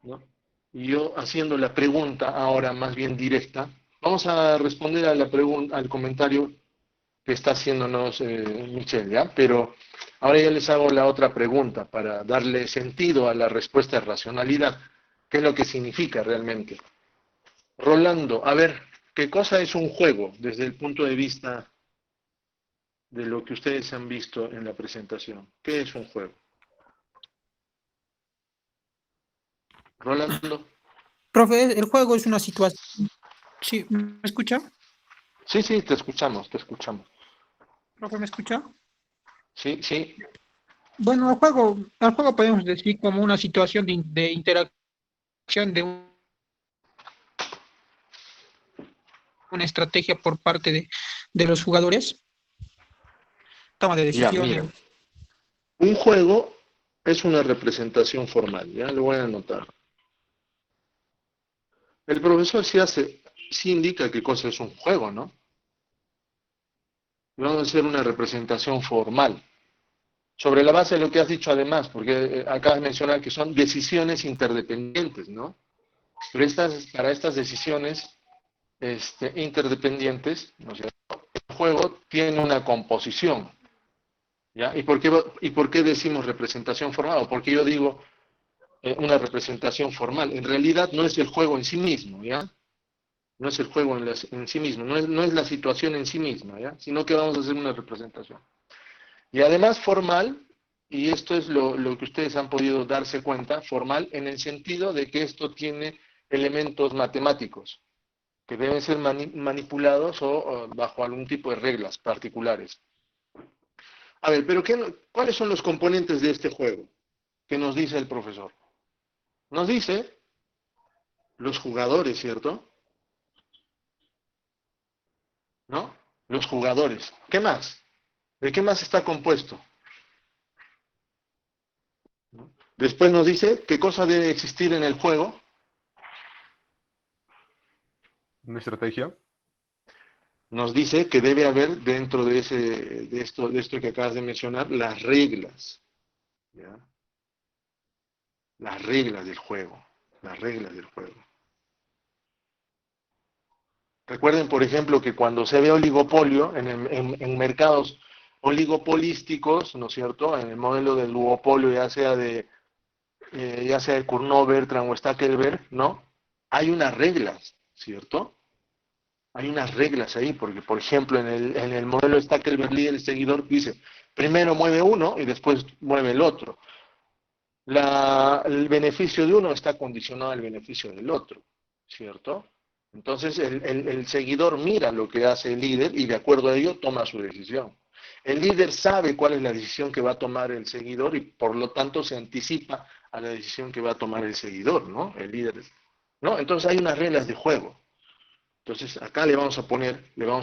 ¿no? Y yo haciendo la pregunta ahora más bien directa, vamos a responder a la pregunta, al comentario que está haciéndonos Michelle, ¿ya? Pero ahora ya les hago la otra pregunta para darle sentido a la respuesta de racionalidad. ¿Qué es lo que significa realmente? Rolando, a ver, ¿qué cosa es un juego desde el punto de vista de lo que ustedes han visto en la presentación? ¿Qué es un juego? Rolando. Profe, el juego es una situación. Sí, ¿me escucha? Sí, sí, te escuchamos, te escuchamos. Profe, ¿me escucha? Sí, sí, Bueno, el juego podemos decir como una situación de interacción de una estrategia por parte de los jugadores, toma de ya, mira. decisiones. Un juego es una representación formal, ya lo voy a anotar. El profesor sí indica qué cosa es un juego, ¿no? Vamos a hacer una representación formal. Sobre la base de lo que has dicho además, porque acabas de mencionar que son decisiones interdependientes, ¿no? Pero para estas decisiones interdependientes, ¿no es cierto? El juego tiene una composición, ¿ya? ¿Y por qué decimos representación formal? ¿O por qué yo digo una representación formal? En realidad no es el juego en sí mismo, ¿ya? No es el juego en sí mismo, no es la situación en sí misma, ¿ya? Sino que vamos a hacer una representación. Y además formal, y esto es lo que ustedes han podido darse cuenta, formal en el sentido de que esto tiene elementos matemáticos que deben ser manipulados o bajo algún tipo de reglas particulares. A ver, pero ¿cuáles son los componentes de este juego? ¿Qué nos dice el profesor? Nos dice los jugadores, ¿cierto? ¿No? Los jugadores. ¿Qué más? ¿De qué más está compuesto? ¿No? Después nos dice qué cosa debe existir en el juego. Una estrategia. Nos dice que debe haber dentro de esto que acabas de mencionar las reglas, ¿ya? Las reglas del juego, las reglas del juego. Recuerden, por ejemplo, que cuando se ve oligopolio en mercados oligopolísticos, ¿no es cierto? En el modelo del duopolio, ya sea de Cournot, Bertrand o Stackelberg, ¿no? Hay unas reglas, ¿cierto? Hay unas reglas ahí, porque por ejemplo en el modelo de Stackelberg líder y seguidor dice, primero mueve uno y después mueve el otro. El beneficio de uno está condicionado al beneficio del otro, ¿cierto? Entonces el seguidor mira lo que hace el líder y de acuerdo a ello toma su decisión. El líder sabe cuál es la decisión que va a tomar el seguidor y por lo tanto se anticipa a la decisión que va a tomar el seguidor, ¿no? El líder, ¿no? Entonces hay unas reglas de juego. Entonces acá le vamos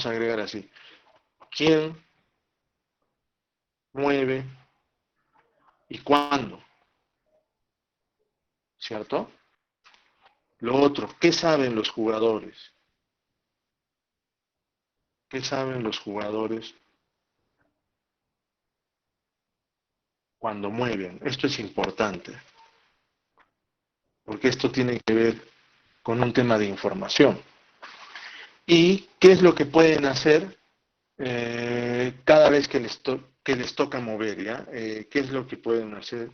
a agregar así. ¿Quién mueve y cuándo? ¿Cierto? Lo otro, ¿qué saben los jugadores? ¿Qué saben los jugadores cuando mueven? Esto es importante, porque esto tiene que ver con un tema de información. ¿Y qué es lo que pueden hacer cada vez que les toca mover? ¿Ya? ¿Qué es lo que pueden hacer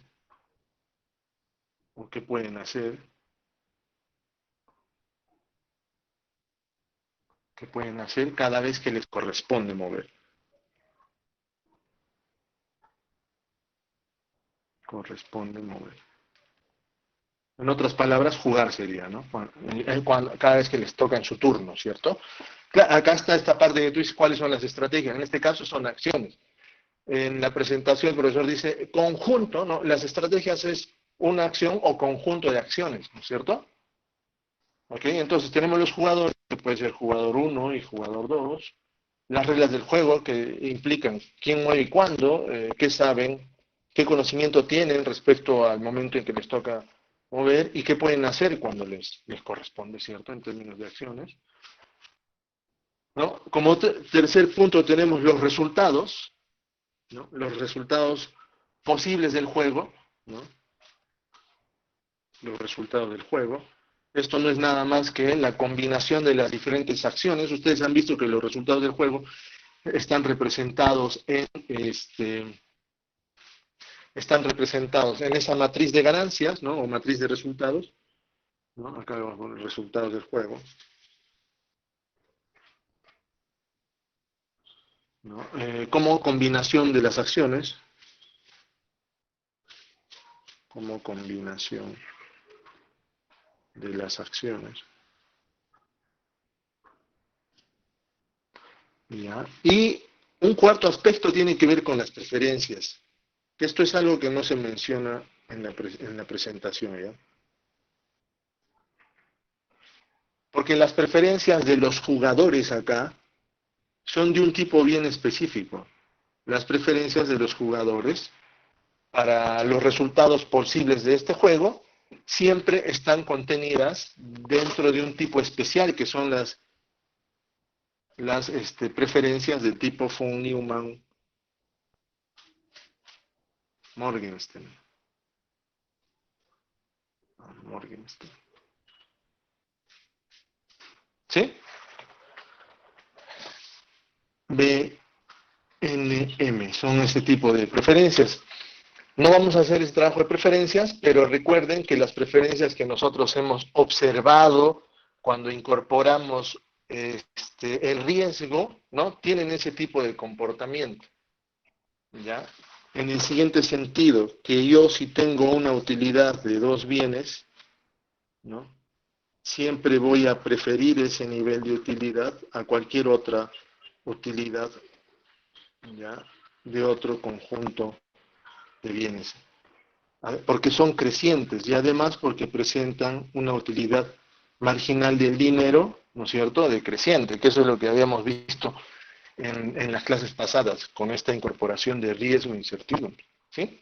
o qué pueden hacer? ¿Qué pueden hacer cada vez que les corresponde mover? Corresponde mover. En otras palabras, jugar sería, ¿no? Cada vez que les toca en su turno, ¿cierto? Acá está esta parte que tú dices cuáles son las estrategias. En este caso son acciones. En la presentación el profesor dice conjunto, ¿no? Las estrategias es una acción o conjunto de acciones, ¿no es cierto? ¿Ok? Entonces tenemos los jugadores, que puede ser jugador uno y jugador 2, las reglas del juego que implican quién mueve y cuándo, qué saben, qué conocimiento tienen respecto al momento en que les toca mover y qué pueden hacer cuando les corresponde, ¿cierto? En términos de acciones. ¿No? Como tercer punto tenemos los resultados, ¿no? Los resultados posibles del juego, ¿no? los resultados del juego. Esto no es nada más que la combinación de las diferentes acciones. Ustedes han visto que los resultados del juego están representados en esa matriz de ganancias, ¿no? O matriz de resultados, ¿no? Acá vamos a poner resultados del juego, ¿no? Como combinación de las acciones, como combinación de las acciones. ¿Ya? Y un cuarto aspecto tiene que ver con las preferencias. Esto es algo que no se menciona en la presentación, ¿ya? Porque las preferencias de los jugadores acá son de un tipo bien específico. Las preferencias de los jugadores para los resultados posibles de este juego siempre están contenidas dentro de un tipo especial que son las preferencias de tipo von Neumann Morgenstern. Morgenstern. ¿Sí? BNM son ese tipo de preferencias. No vamos a hacer este trabajo de preferencias, pero recuerden que las preferencias que nosotros hemos observado cuando incorporamos el riesgo, ¿no? Tienen ese tipo de comportamiento, ¿ya? En el siguiente sentido, que yo si tengo una utilidad de dos bienes, ¿no? Siempre voy a preferir ese nivel de utilidad a cualquier otra utilidad, ¿ya? De otro conjunto de bienes. Porque son crecientes y además porque presentan una utilidad marginal del dinero, ¿no es cierto?, decreciente, que eso es lo que habíamos visto en las clases pasadas, con esta incorporación de riesgo e incertidumbre, ¿sí?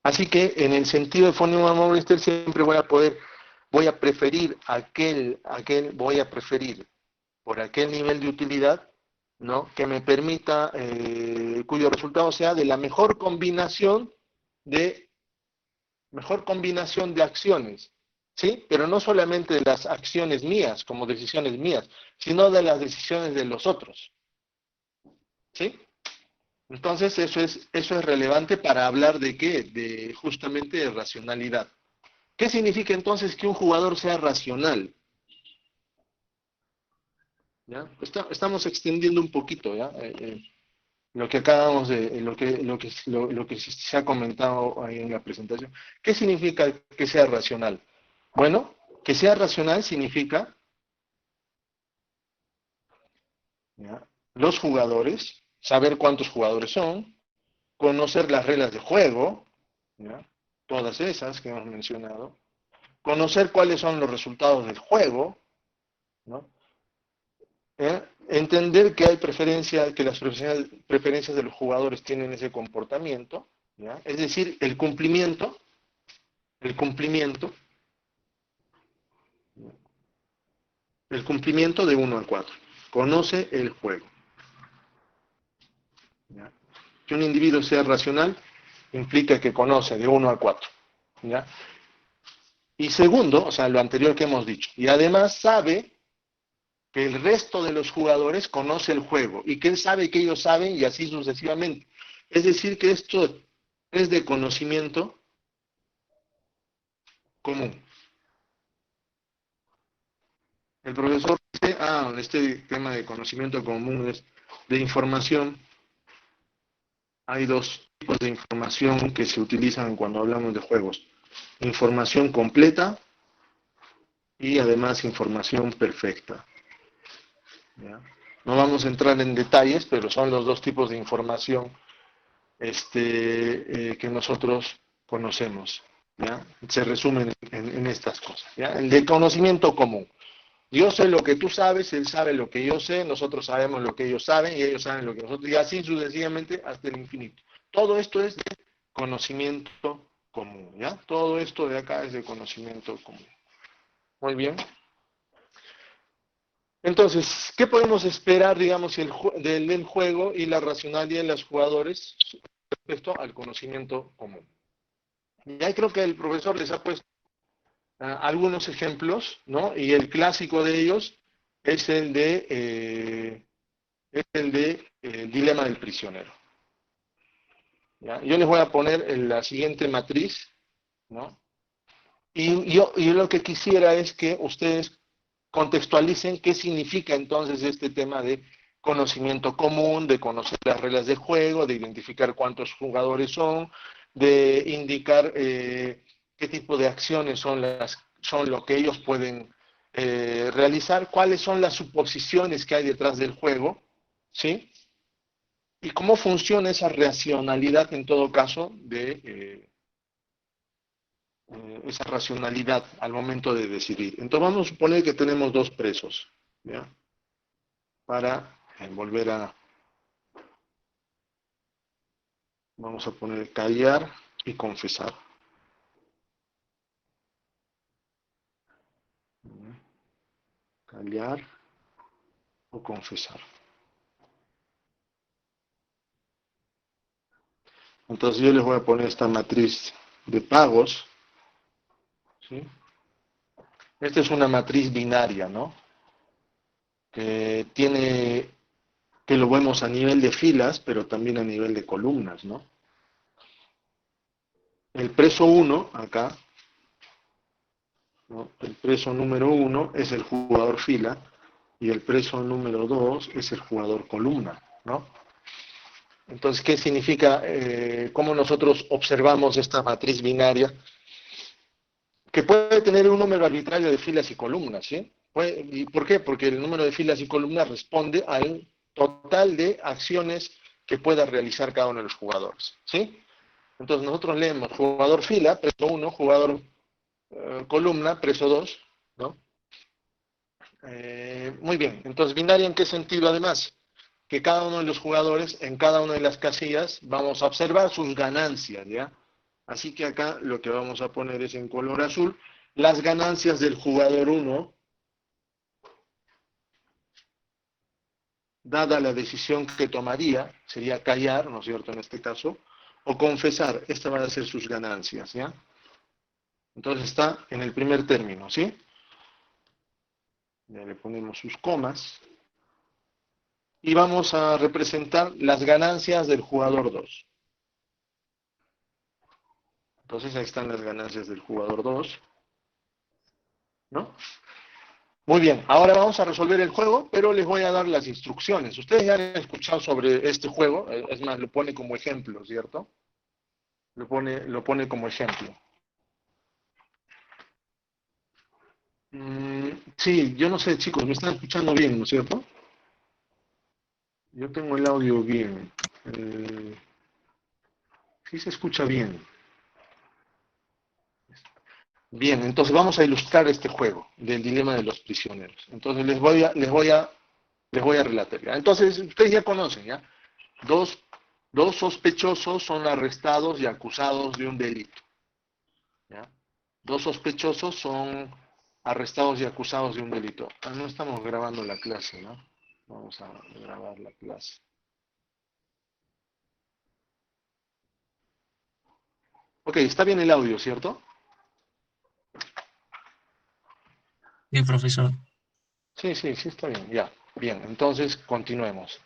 Así que en el sentido de von Neumann Morgenstern siempre voy a preferir por aquel nivel de utilidad, ¿no?, que me permita, cuyo resultado sea de la mejor combinación de acciones, ¿sí? Pero no solamente de las acciones mías, como decisiones mías, sino de las decisiones de los otros, ¿sí? Entonces, eso es relevante para hablar de qué, justamente de racionalidad. ¿Qué significa entonces que un jugador sea racional? ¿Ya? Estamos extendiendo un poquito, ¿ya? Lo que acabamos de, lo que se ha comentado ahí en la presentación. ¿Qué significa que sea racional? Bueno, que sea racional significa, ¿ya?, los jugadores, saber cuántos jugadores son, conocer las reglas de juego, ¿ya?, todas esas que hemos mencionado, conocer cuáles son los resultados del juego, ¿no?, entender que hay que las preferencias de los jugadores tienen ese comportamiento, ¿ya?, es decir, el cumplimiento el cumplimiento de 1 al 4. Conoce el juego. ¿Ya? Que un individuo sea racional implica que conoce de 1 al 4. ¿Ya? Y segundo, o sea, lo anterior que hemos dicho, y además sabe que el resto de los jugadores conoce el juego y que él sabe que ellos saben y así sucesivamente. Es decir, que esto es de conocimiento común. El profesor dice, este tema de conocimiento común es de información. Hay dos tipos de información que se utilizan cuando hablamos de juegos. Información completa y además información perfecta. ¿Ya? No vamos a entrar en detalles, pero son los dos tipos de información que nosotros conocemos. ¿Ya? Se resumen en estas cosas. ¿Ya? El de conocimiento común. Yo sé lo que tú sabes, él sabe lo que yo sé, nosotros sabemos lo que ellos saben y ellos saben lo que nosotros, y así sucesivamente hasta el infinito. Todo esto es de conocimiento común, ¿ya? Todo esto de acá es de conocimiento común. Muy bien. Entonces, ¿qué podemos esperar, digamos, del juego y la racionalidad de los jugadores respecto al conocimiento común? Ya creo que el profesor les ha puesto algunos ejemplos, ¿no? Y el clásico de ellos es el de dilema del prisionero. ¿Ya? Yo les voy a poner en la siguiente matriz, ¿no? Y yo lo que quisiera es que ustedes contextualicen qué significa entonces este tema de conocimiento común, de conocer las reglas de juego, de identificar cuántos jugadores son, de indicar qué tipo de acciones son lo que ellos pueden realizar, cuáles son las suposiciones que hay detrás del juego, ¿sí? Y cómo funciona esa racionalidad en todo caso esa racionalidad al momento de decidir. Entonces vamos a suponer que tenemos dos presos, ¿ya? Para volver a, vamos a poner callar y confesar. Callar o confesar. Entonces yo les voy a poner esta matriz de pagos, ¿sí? Esta es una matriz binaria, ¿no? Que lo vemos a nivel de filas, pero también a nivel de columnas, ¿no? El preso 1, acá, ¿no? El preso número 1 es el jugador fila y el preso número 2 es el jugador columna, ¿no? Entonces, ¿qué significa? ¿Cómo nosotros observamos esta matriz binaria? Que puede tener un número arbitrario de filas y columnas, ¿sí? ¿Y por qué? Porque el número de filas y columnas responde al total de acciones que pueda realizar cada uno de los jugadores, ¿sí? Entonces nosotros leemos jugador fila, preso 1, jugador columna, preso 2, ¿no? Muy bien, entonces binaria en qué sentido además? Que cada uno de los jugadores en cada una de las casillas vamos a observar sus ganancias, ¿ya? Así que acá lo que vamos a poner es en color azul las ganancias del jugador 1, dada la decisión que tomaría, sería callar, ¿no es cierto?, en este caso, o confesar, estas van a ser sus ganancias, ¿ya? Entonces está en el primer término, ¿sí? Ya le ponemos sus comas. Y vamos a representar las ganancias del jugador 2. Entonces ahí están las ganancias del jugador 2, ¿no? Muy bien, ahora vamos a resolver el juego, pero les voy a dar las instrucciones. Ustedes ya han escuchado sobre este juego, es más, lo pone como ejemplo, ¿cierto? Lo pone como ejemplo. Sí, yo no sé, chicos, me están escuchando bien, ¿no es cierto? Yo tengo el audio bien. Sí se escucha bien. Bien, entonces vamos a ilustrar este juego del dilema de los prisioneros. Entonces les voy a relatar. ¿Ya? Entonces, ustedes ya conocen, ¿ya? Dos, dos sospechosos son arrestados y acusados de un delito. ¿Ya? Dos sospechosos son arrestados y acusados de un delito. No estamos grabando la clase, ¿no? Vamos a grabar la clase. Ok, está bien el audio, ¿cierto? Sí, profesor. Sí, sí, sí está bien, ya. Bien, entonces continuemos.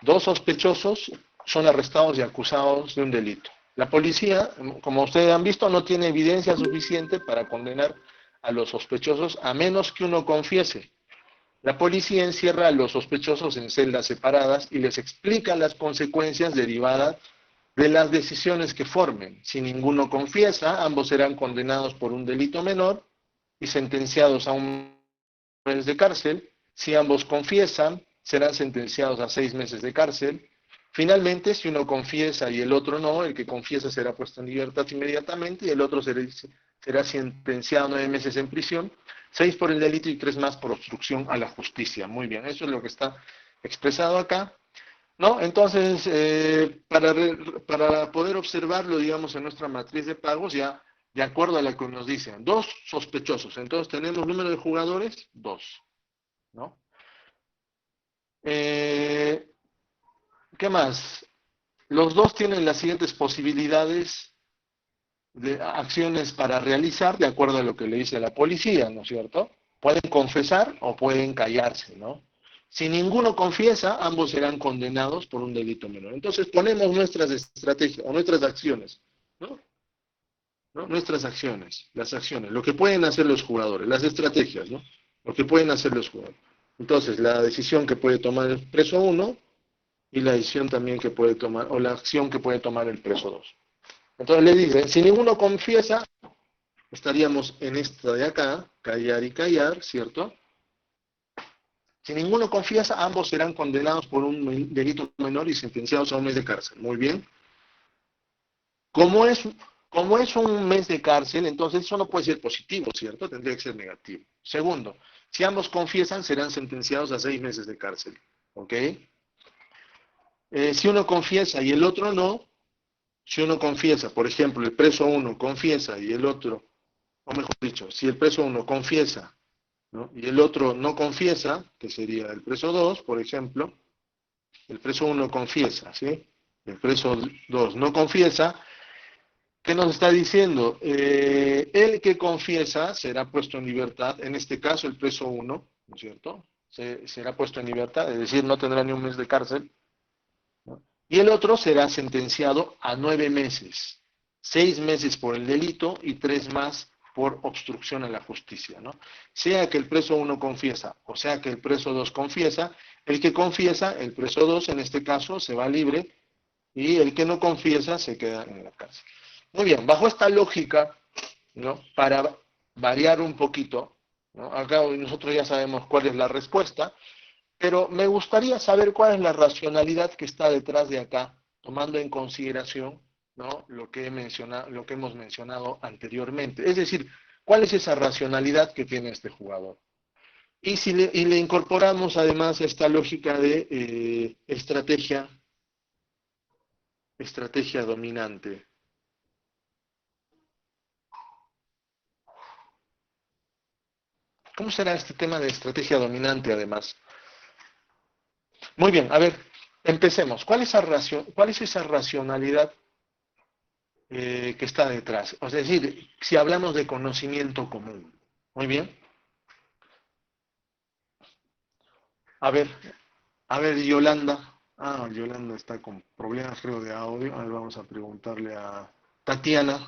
Dos sospechosos son arrestados y acusados de un delito. La policía, como ustedes han visto, no tiene evidencia suficiente para condenar a los sospechosos a menos que uno confiese. La policía encierra a los sospechosos en celdas separadas y les explica las consecuencias derivadas de las decisiones que formen. Si ninguno confiesa, ambos serán condenados por un delito menor y sentenciados a un mes de cárcel. Si ambos confiesan, serán sentenciados a 6 meses de cárcel. Finalmente, si uno confiesa y el otro no, el que confiesa será puesto en libertad inmediatamente y el otro será sentenciado a 9 meses en prisión, 6 por el delito y 3 más por obstrucción a la justicia. Muy bien, eso es lo que está expresado acá, ¿no? Entonces, para poder observarlo, digamos, en nuestra matriz de pagos, ya de acuerdo a lo que nos dicen, dos sospechosos. Entonces tenemos número de jugadores, 2, ¿no? ¿Qué más? Los dos tienen las siguientes posibilidades acciones para realizar de acuerdo a lo que le dice la policía, ¿no es cierto? Pueden confesar o pueden callarse, ¿no? Si ninguno confiesa, ambos serán condenados por un delito menor. Entonces ponemos nuestras estrategias o nuestras acciones, ¿no? ¿No? Nuestras acciones, las acciones, lo que pueden hacer los jugadores, las estrategias, ¿no? Lo que pueden hacer los jugadores. Entonces, la decisión que puede tomar el preso uno y la decisión también que puede tomar, o la acción que puede tomar el preso 2. Entonces le dicen, si ninguno confiesa, estaríamos en esta de acá, callar y callar, ¿cierto? Si ninguno confiesa, ambos serán condenados por un delito menor y sentenciados a un mes de cárcel. Muy bien. Como es, como es un mes de cárcel, entonces eso no puede ser positivo, ¿cierto? Tendría que ser negativo. Segundo, si ambos confiesan, serán sentenciados a 6 meses de cárcel. ¿Ok? Si uno confiesa y el otro no, si uno confiesa, por ejemplo, el preso uno confiesa y el otro, o mejor dicho, si el preso uno confiesa, ¿no? Y el otro no confiesa, que sería el preso 2, por ejemplo, el preso uno confiesa, ¿sí? El preso 2 no confiesa, ¿qué nos está diciendo? El que confiesa será puesto en libertad, en este caso el preso uno, ¿no es cierto? Será puesto en libertad, es decir, no tendrá ni un mes de cárcel, ¿no? Y el otro será sentenciado a 9 meses, 6 meses por el delito y 3 más por obstrucción a la justicia, ¿no? Sea que el preso uno confiesa o sea que el preso 2 confiesa, el que confiesa, el preso 2 en este caso, se va libre y el que no confiesa se queda en la cárcel. Muy bien, bajo esta lógica, ¿no? Para variar un poquito, ¿no? Acá nosotros ya sabemos cuál es la respuesta, pero me gustaría saber cuál es la racionalidad que está detrás de acá, tomando en consideración, ¿no? Lo que hemos mencionado anteriormente. Es decir, cuál es esa racionalidad que tiene este jugador. Y si le incorporamos además esta lógica de estrategia dominante. ¿Cómo será este tema de estrategia dominante además? Muy bien, a ver, empecemos. ¿Cuál es esa racionalidad que está detrás? Es decir, si hablamos de conocimiento común. Muy bien. A ver, Yolanda. Ah, Yolanda está con problemas, creo, de audio. A ver, vamos a preguntarle a Tatiana.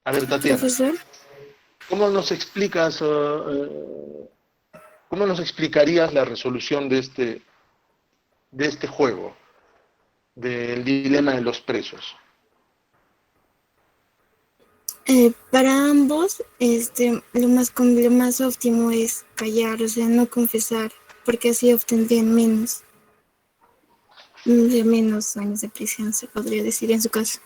A ver, Tatiana, Profesor, ¿cómo nos explicas, cómo nos explicarías la resolución de este juego, del dilema de los presos? para ambos, lo más óptimo es callar, o sea, no confesar, porque así obtendrían menos años de prisión, se podría decir en su caso.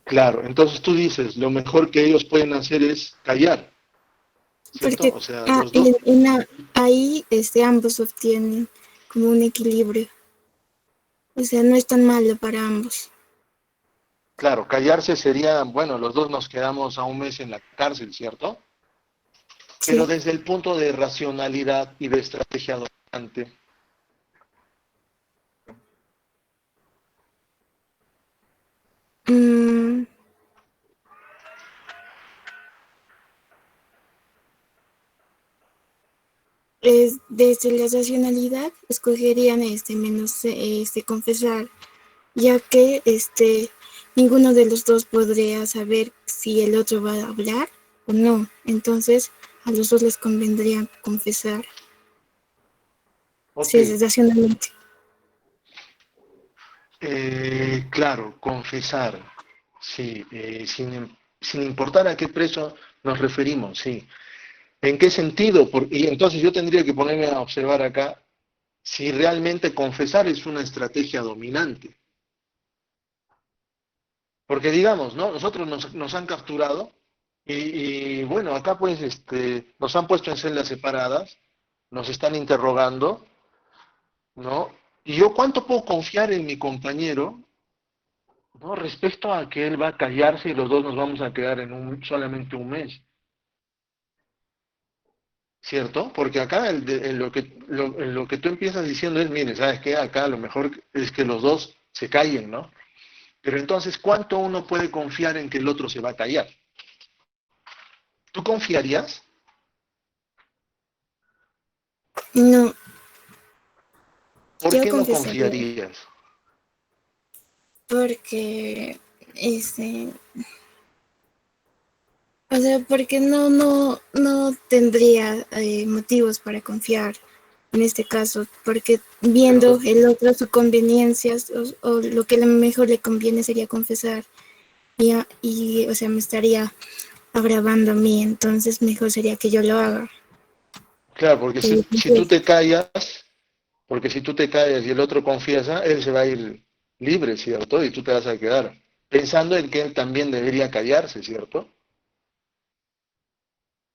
Claro, entonces tú dices, lo mejor que ellos pueden hacer es callar, ¿cierto? Porque O sea, los dos, ahí ambos obtienen como un equilibrio, o sea, no es tan malo para ambos. claro, callarse sería, bueno, los dos nos quedamos a un mes en la cárcel, ¿cierto? Pero Sí. desde el punto de racionalidad y de estrategia dominante, Mm, desde la racionalidad escogerían confesar, ya que ninguno de los dos podría saber si el otro va a hablar o no. Entonces, a los dos les convendría confesar, ok, si es racionalmente. claro, confesar, sí, sin importar a qué preso nos referimos, sí. ¿En qué sentido? Y entonces yo tendría que ponerme a observar acá si realmente confesar es una estrategia dominante. Porque digamos, ¿no? Nosotros nos han capturado bueno, acá pues nos han puesto en celdas separadas, nos están interrogando, ¿no? Y yo cuánto puedo confiar en mi compañero, ¿no? Respecto a que él va a callarse y los dos nos vamos a quedar en solamente un mes. ¿cierto? Porque acá en lo que tú empiezas diciendo es, mire, ¿sabes qué? Acá lo mejor es que los dos se callen, ¿no? Pero entonces, ¿cuánto uno puede confiar en que el otro se va a callar? ¿Tú confiarías? No, ¿Por yo qué no confesaría, confiarías? porque, este, o sea, porque no tendría motivos para confiar en este caso, porque viendo Pero, el otro su conveniencia o lo que mejor le conviene sería confesar o sea, me estaría agravando a mí, entonces mejor sería que yo lo haga. claro, porque si tú te callas, porque si tú te callas y el otro confiesa, él se va a ir libre, ¿cierto? Y tú te vas a quedar pensando en que él también debería callarse, ¿cierto?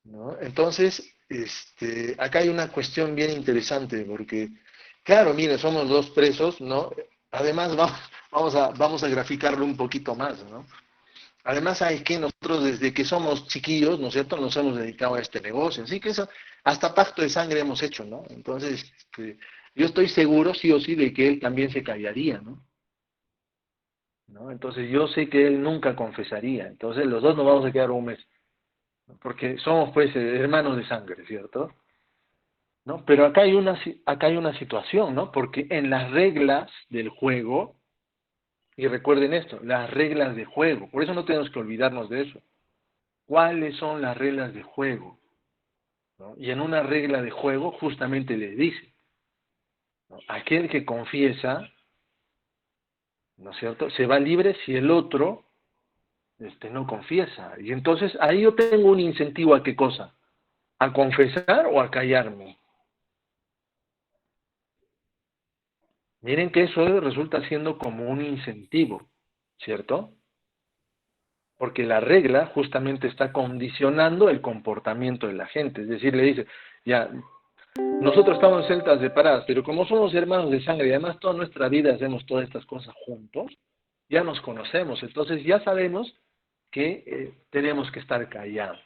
¿No? Entonces, acá hay una cuestión bien interesante, porque, claro, mire, somos dos presos, ¿no? Además, vamos a graficarlo un poquito más, ¿no? Además, hay que nosotros desde que somos chiquillos, ¿no es cierto?, nos hemos dedicado a este negocio, así que eso, hasta pacto de sangre hemos hecho, ¿no? Entonces, yo estoy seguro, sí o sí, de que él también se callaría, ¿no? ¿No? Entonces, yo sé que él nunca confesaría, entonces los dos nos vamos a quedar un mes, ¿no? Porque somos, pues, hermanos de sangre, ¿cierto? ¿No? Pero acá hay una situación, ¿no? Porque en las reglas del juego, y recuerden esto, las reglas de juego, por eso no tenemos que olvidarnos de eso. ¿Cuáles son las reglas de juego? ¿No? Y en una regla de juego justamente le dice, ¿no? Aquel que confiesa, ¿no es cierto?, se va libre si el otro no confiesa. Y entonces ahí yo tengo un incentivo a qué cosa, a confesar o a callarme. Miren que eso resulta siendo como un incentivo, ¿cierto? Porque la regla justamente está condicionando el comportamiento de la gente. Es decir, le dice, ya, nosotros estamos en celdas separadas, pero como somos hermanos de sangre y además toda nuestra vida hacemos todas estas cosas juntos, ya nos conocemos, entonces ya sabemos que tenemos que estar callados.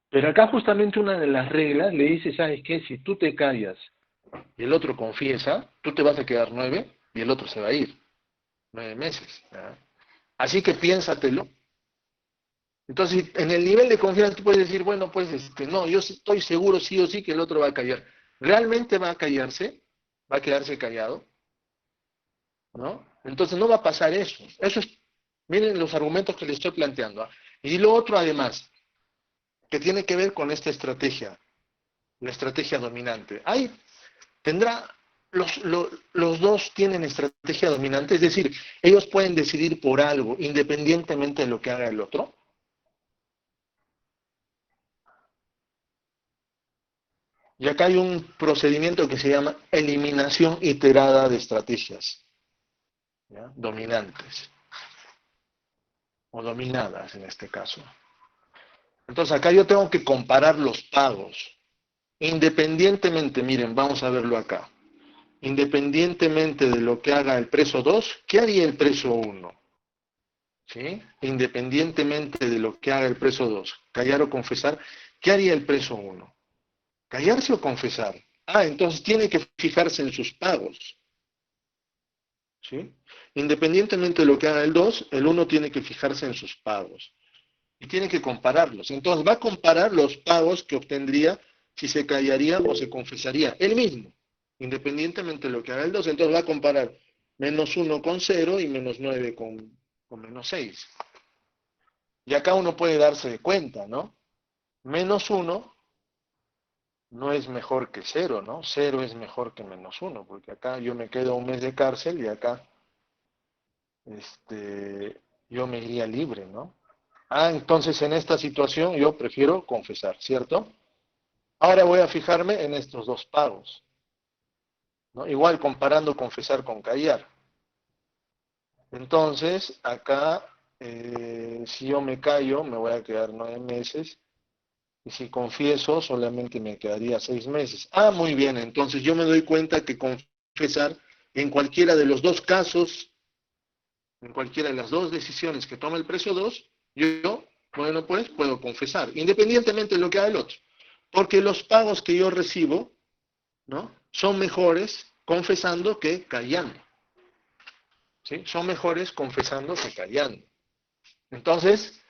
Pero acá justamente una de las reglas le dice, ¿sabes qué? Si tú te callas y el otro confiesa, tú te vas a quedar 9 y el otro se va a ir. 9 meses. ¿Ya? Así que piénsatelo. Entonces, en el nivel de confianza tú puedes decir, bueno, pues no, yo estoy seguro sí o sí que el otro va a callar. ¿Realmente va a callarse? ¿Va a quedarse callado? ¿No? Entonces no va a pasar eso. Eso es, miren los argumentos que les estoy planteando. ¿Ah? Y lo otro además, que tiene que ver con esta estrategia, la estrategia dominante. Tendrá, los dos tienen estrategia dominante, es decir, ellos pueden decidir por algo independientemente de lo que haga el otro. Y acá hay un procedimiento que se llama eliminación iterada de estrategias, ¿ya? Dominantes o dominadas en este caso. Entonces acá yo tengo que comparar los pagos. Independientemente, miren, vamos a verlo acá. Independientemente de lo que haga el preso 2, ¿qué haría el preso 1? ¿Sí? Independientemente de lo que haga el preso 2, callar o confesar, ¿qué haría el preso 1? ¿Callarse o confesar? Entonces tiene que fijarse en sus pagos. ¿Sí? Independientemente de lo que haga el 2, el 1 tiene que fijarse en sus pagos. Y tiene que compararlos. Entonces va a comparar los pagos que obtendría si se callaría o se confesaría. Él mismo, independientemente de lo que haga el 2. Entonces va a comparar -1 con 0 y -9 con -6. Y acá uno puede darse cuenta, ¿no? -1 no es mejor que 0, ¿no? 0 es mejor que -1, porque acá yo me quedo un mes de cárcel y acá yo me iría libre, ¿no? Entonces en esta situación yo prefiero confesar, ¿cierto? Ahora voy a fijarme en estos dos pagos, ¿no? Igual comparando confesar con callar. Entonces, acá, si yo me callo, me voy a quedar 9 meses, y si confieso, solamente me quedaría 6 meses. Muy bien, entonces yo me doy cuenta que confesar en cualquiera de los dos casos, en cualquiera de las dos decisiones que toma el preso 2, yo, bueno, pues puedo confesar, independientemente de lo que haga el otro. Porque los pagos que yo recibo, ¿no?, son mejores confesando que callando. ¿Sí? Son mejores confesando que callando. Entonces,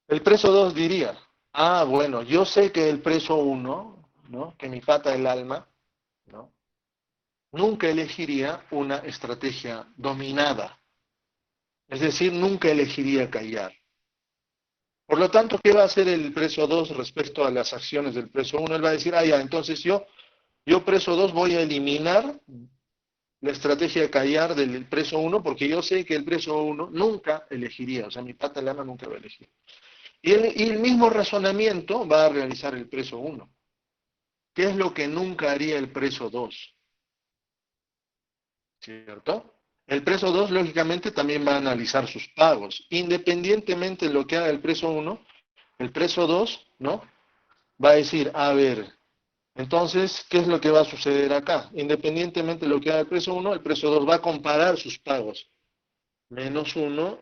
el preso 2 diría, bueno, yo sé que el preso 1, ¿no?, que mi pata del alma, ¿no?, nunca elegiría una estrategia dominada. Es decir, nunca elegiría callar. Por lo tanto, ¿qué va a hacer el preso 2 respecto a las acciones del preso 1? Él va a decir, ya, entonces yo preso 2 voy a eliminar la estrategia de callar del preso 1 porque yo sé que el preso 1 nunca elegiría, o sea, mi pata del alma nunca va a elegir. Y el mismo razonamiento va a realizar el preso 1. ¿Qué es lo que nunca haría el preso 2? ¿Cierto? El preso 2, lógicamente, también va a analizar sus pagos. Independientemente de lo que haga el preso 1, el preso 2, ¿no?, va a decir, a ver, entonces, ¿qué es lo que va a suceder acá? Independientemente de lo que haga el preso 1, el preso 2 va a comparar sus pagos. -1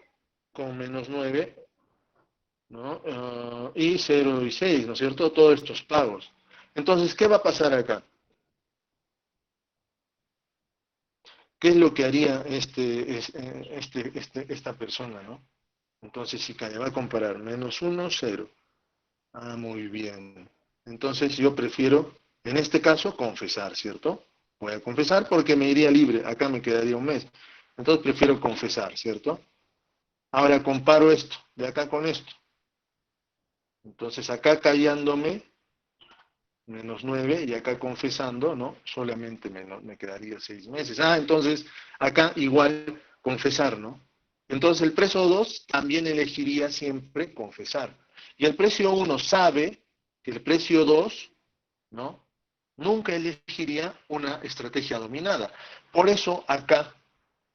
con -9, ¿no? Y 0 y 6, ¿no es cierto? Todos estos pagos. Entonces, ¿qué va a pasar acá? ¿Qué es lo que haría esta persona, ¿no? Entonces, si va a comparar -1, 0. Muy bien. Entonces, yo prefiero, en este caso, confesar, ¿cierto? Voy a confesar porque me iría libre. Acá me quedaría un mes. Entonces, prefiero confesar, ¿cierto? Ahora comparo esto, de acá con esto. Entonces, acá callándome, -9, y acá confesando, ¿no? Solamente me quedaría 6 meses. Entonces, acá igual confesar, ¿no? Entonces, el preso 2 también elegiría siempre confesar. Y el preso 1 sabe que el preso 2, ¿no?, nunca elegiría una estrategia dominada. Por eso, acá,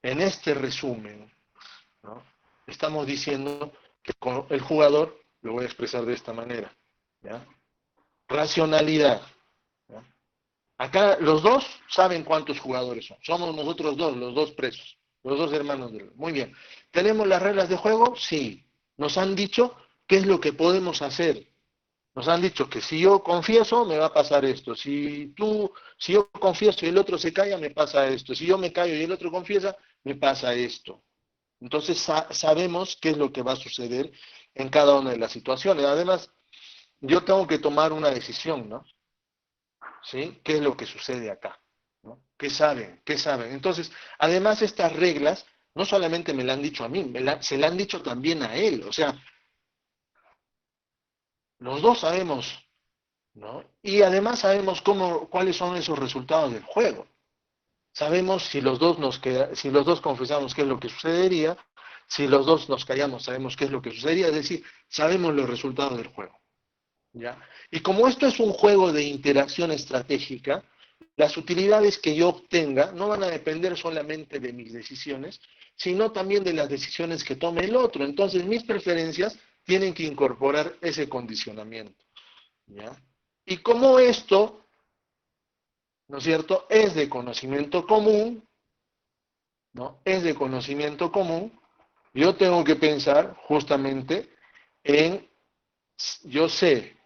en este resumen, ¿no?, estamos diciendo que el jugador, lo voy a expresar de esta manera, ¿ya? Racionalidad. ¿Ya? Acá los dos saben cuántos jugadores son. Somos nosotros dos, los dos presos, los dos hermanos del... Muy bien. ¿Tenemos las reglas de juego? Sí. Nos han dicho qué es lo que podemos hacer. Nos han dicho que si yo confieso, me va a pasar esto. Si yo confieso y el otro se calla, me pasa esto. Si yo me callo y el otro confiesa, me pasa esto. Entonces sabemos qué es lo que va a suceder en cada una de las situaciones. Además, yo tengo que tomar una decisión, ¿no? ¿Sí? ¿Qué es lo que sucede acá? ¿No? ¿Qué saben? ¿Qué saben? Entonces, además estas reglas no solamente me las han dicho a mí, se las han dicho también a él. O sea, los dos sabemos, ¿no? Y además sabemos cuáles son esos resultados del juego. Sabemos si los dos si los dos confesamos qué es lo que sucedería, si los dos nos callamos sabemos qué es lo que sucedería, es decir, sabemos los resultados del juego. ¿Ya? Y como esto es un juego de interacción estratégica, las utilidades que yo obtenga no van a depender solamente de mis decisiones, sino también de las decisiones que tome el otro. Entonces mis preferencias tienen que incorporar ese condicionamiento. ¿Ya? Y como esto, ¿no es cierto?, es de conocimiento común, ¿no? Es de conocimiento común, yo tengo que pensar justamente yo sé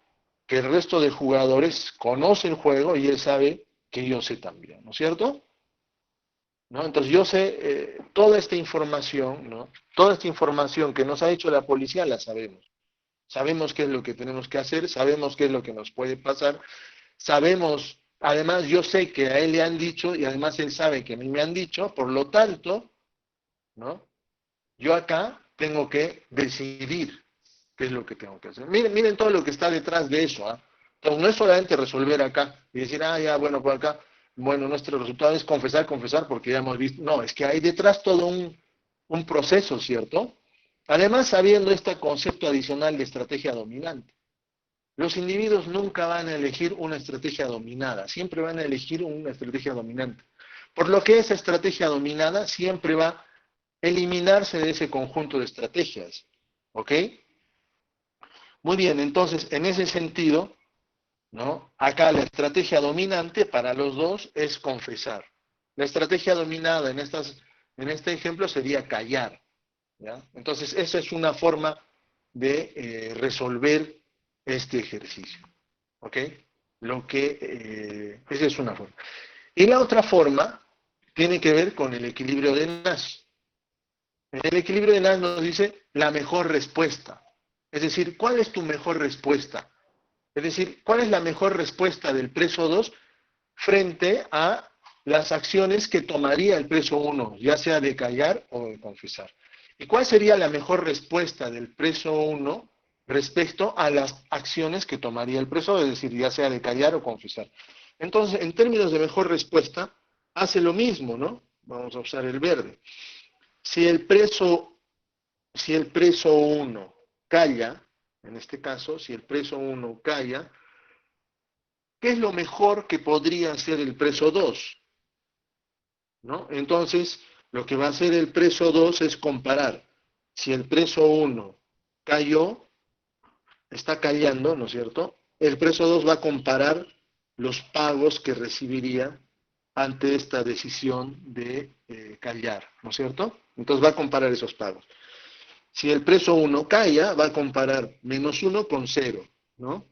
que el resto de jugadores conoce el juego y él sabe que yo sé también, ¿no es cierto? ¿No? Entonces yo sé toda esta información, ¿no? Toda esta información que nos ha dicho la policía la sabemos. Sabemos qué es lo que tenemos que hacer, sabemos qué es lo que nos puede pasar, sabemos, además yo sé que a él le han dicho y además él sabe que a mí me han dicho, por lo tanto, ¿no?, yo acá tengo que decidir qué es lo que tengo que hacer. Miren todo lo que está detrás de eso. Entonces no es solamente resolver acá y decir, ya, bueno, por acá, bueno, nuestro resultado es confesar, porque ya hemos visto. No, es que hay detrás todo un proceso, ¿cierto? Además, sabiendo este concepto adicional de estrategia dominante. Los individuos nunca van a elegir una estrategia dominada, siempre van a elegir una estrategia dominante. Por lo que esa estrategia dominada siempre va a eliminarse de ese conjunto de estrategias. ¿Ok? Muy bien, entonces, en ese sentido, ¿no?, acá la estrategia dominante para los dos es confesar. La estrategia dominada en este ejemplo sería callar. ¿Ya? Entonces, esa es una forma de resolver este ejercicio. ¿Ok? Esa es una forma. Y la otra forma tiene que ver con el equilibrio de Nash. En el equilibrio de Nash nos dice la mejor respuesta. Es decir, ¿cuál es tu mejor respuesta? Es decir, ¿cuál es la mejor respuesta del preso 2 frente a las acciones que tomaría el preso 1, ya sea de callar o de confesar? ¿Y cuál sería la mejor respuesta del preso 1 respecto a las acciones que tomaría el preso 2, es decir, ya sea de callar o confesar? Entonces, en términos de mejor respuesta, hace lo mismo, ¿no? Vamos a usar el verde. Si el preso 1 calla, en este caso, si el preso 1 calla, ¿qué es lo mejor que podría hacer el preso 2? ¿No? Entonces, lo que va a hacer el preso 2 es comparar. Si el preso 1 cayó, está callando, ¿no es cierto? El preso 2 va a comparar los pagos que recibiría ante esta decisión de callar, ¿no es cierto? Entonces va a comparar esos pagos. Si el preso 1 calla, va a comparar -1 con 0, ¿no?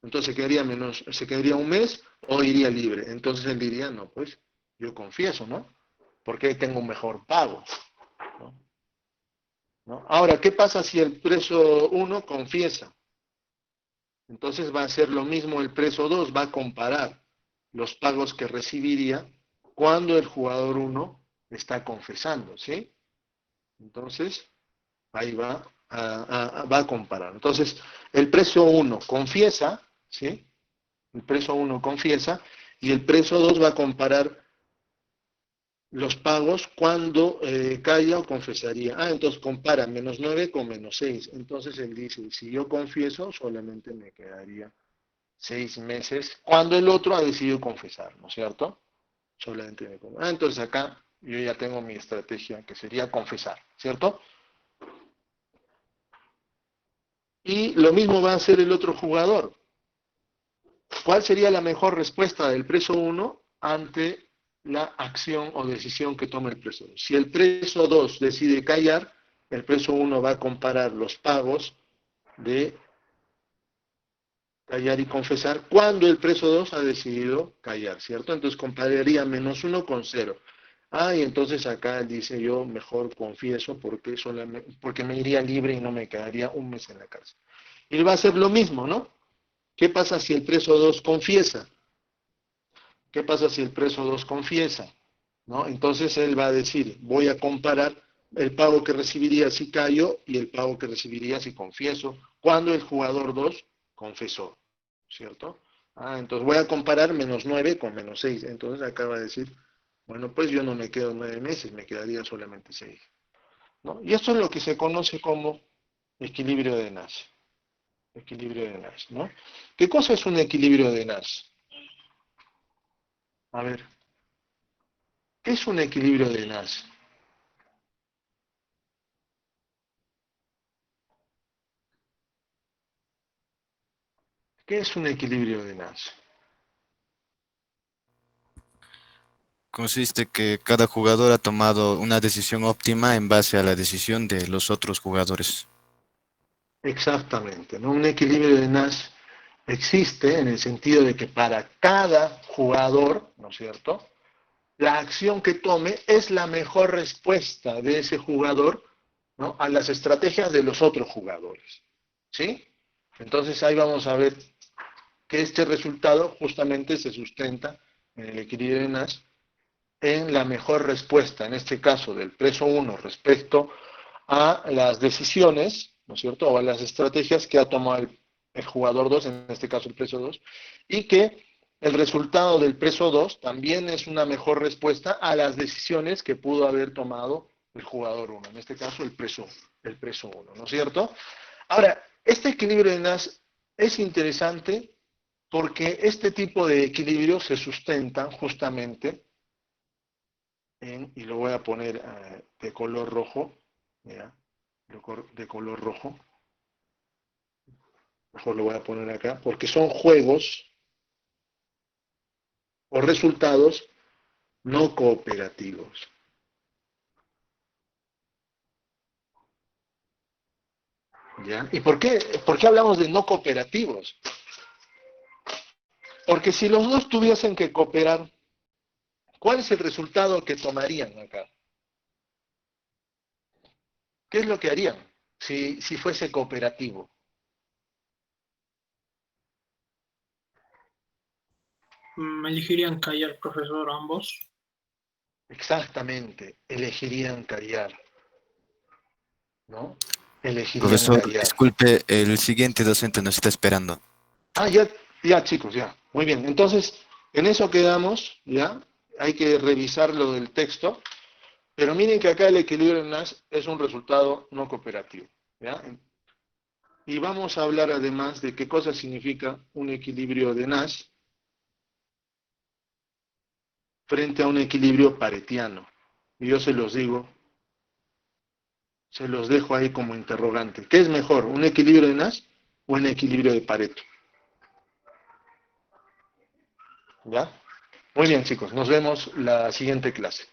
Entonces se quedaría un mes o iría libre. Entonces él diría, no, pues yo confieso, ¿no? Porque tengo un mejor pago, ¿no? ¿No? Ahora, ¿qué pasa si el preso 1 confiesa? Entonces va a hacer lo mismo el preso 2, va a comparar los pagos que recibiría cuando el jugador 1 está confesando, ¿sí? Entonces, ahí va a comparar. Entonces, el preso 1 confiesa, ¿sí? El preso 1 confiesa y el preso 2 va a comparar los pagos cuando calla o confesaría. Entonces compara -9 con -6. Entonces él dice, si yo confieso, solamente me quedaría 6 meses, cuando el otro ha decidido confesar, ¿no es cierto? Solamente me quedaría. Entonces acá yo ya tengo mi estrategia, que sería confesar, ¿cierto? Y lo mismo va a hacer el otro jugador. ¿Cuál sería la mejor respuesta del preso 1 ante la acción o decisión que toma el preso 2? Si el preso 2 decide callar, el preso 1 va a comparar los pagos de callar y confesar cuando el preso 2 ha decidido callar, ¿cierto? Entonces compararía -1 con 0. Y entonces acá dice yo mejor confieso porque me iría libre y no me quedaría un mes en la cárcel. Y va a hacer lo mismo, ¿no? ¿Qué pasa si el preso 2 confiesa? ¿Qué pasa si el preso 2 confiesa? ¿No? Entonces él va a decir, voy a comparar el pago que recibiría si callo y el pago que recibiría si confieso, cuando el jugador 2 confesó, ¿cierto? Entonces voy a comparar -9 con -6. Entonces acá va a decir, bueno, pues yo no me quedo 9 meses, me quedaría solamente 6. ¿No? Y esto es lo que se conoce como equilibrio de Nash. Equilibrio de Nash, ¿no? ¿Qué cosa es un equilibrio de Nash? A ver, ¿qué es un equilibrio de Nash? ¿Qué es un equilibrio de Nash? Consiste que cada jugador ha tomado una decisión óptima en base a la decisión de los otros jugadores. Exactamente, ¿no? Un equilibrio de Nash existe en el sentido de que para cada jugador, ¿no es cierto?, la acción que tome es la mejor respuesta de ese jugador, ¿no?, a las estrategias de los otros jugadores. ¿Sí? Entonces ahí vamos a ver que este resultado justamente se sustenta en el equilibrio de Nash en la mejor respuesta, en este caso del preso 1 respecto a las decisiones, ¿no es cierto?, o a las estrategias que ha tomado el jugador 2, en este caso el preso 2, y que el resultado del preso 2 también es una mejor respuesta a las decisiones que pudo haber tomado el jugador 1, en este caso el preso 1, ¿no es cierto? Ahora, este equilibrio de Nash es interesante porque este tipo de equilibrios se sustentan justamente y lo voy a poner de color rojo, mira, de color rojo, mejor lo voy a poner acá, porque son juegos o resultados no cooperativos. ¿Ya? ¿Y por qué hablamos de no cooperativos? Porque si los dos tuviesen que cooperar, ¿cuál es el resultado que tomarían acá? ¿Qué es lo que harían si fuese cooperativo? Elegirían callar, profesor, ambos. Exactamente, elegirían callar, ¿no? Elegirían Profesor, callar. disculpe, el siguiente docente nos está esperando. Ah, ya chicos, ya. Muy bien. Entonces, en eso quedamos, ¿ya? Hay que revisar lo del texto, pero miren que acá el equilibrio en Nash es un resultado no cooperativo, ¿ya? Y vamos a hablar además de qué cosa significa un equilibrio de Nash frente a un equilibrio paretiano. Y yo se los digo, se los dejo ahí como interrogante. ¿Qué es mejor, un equilibrio de Nash o un equilibrio de Pareto? ¿Ya? Muy bien, chicos, nos vemos la siguiente clase.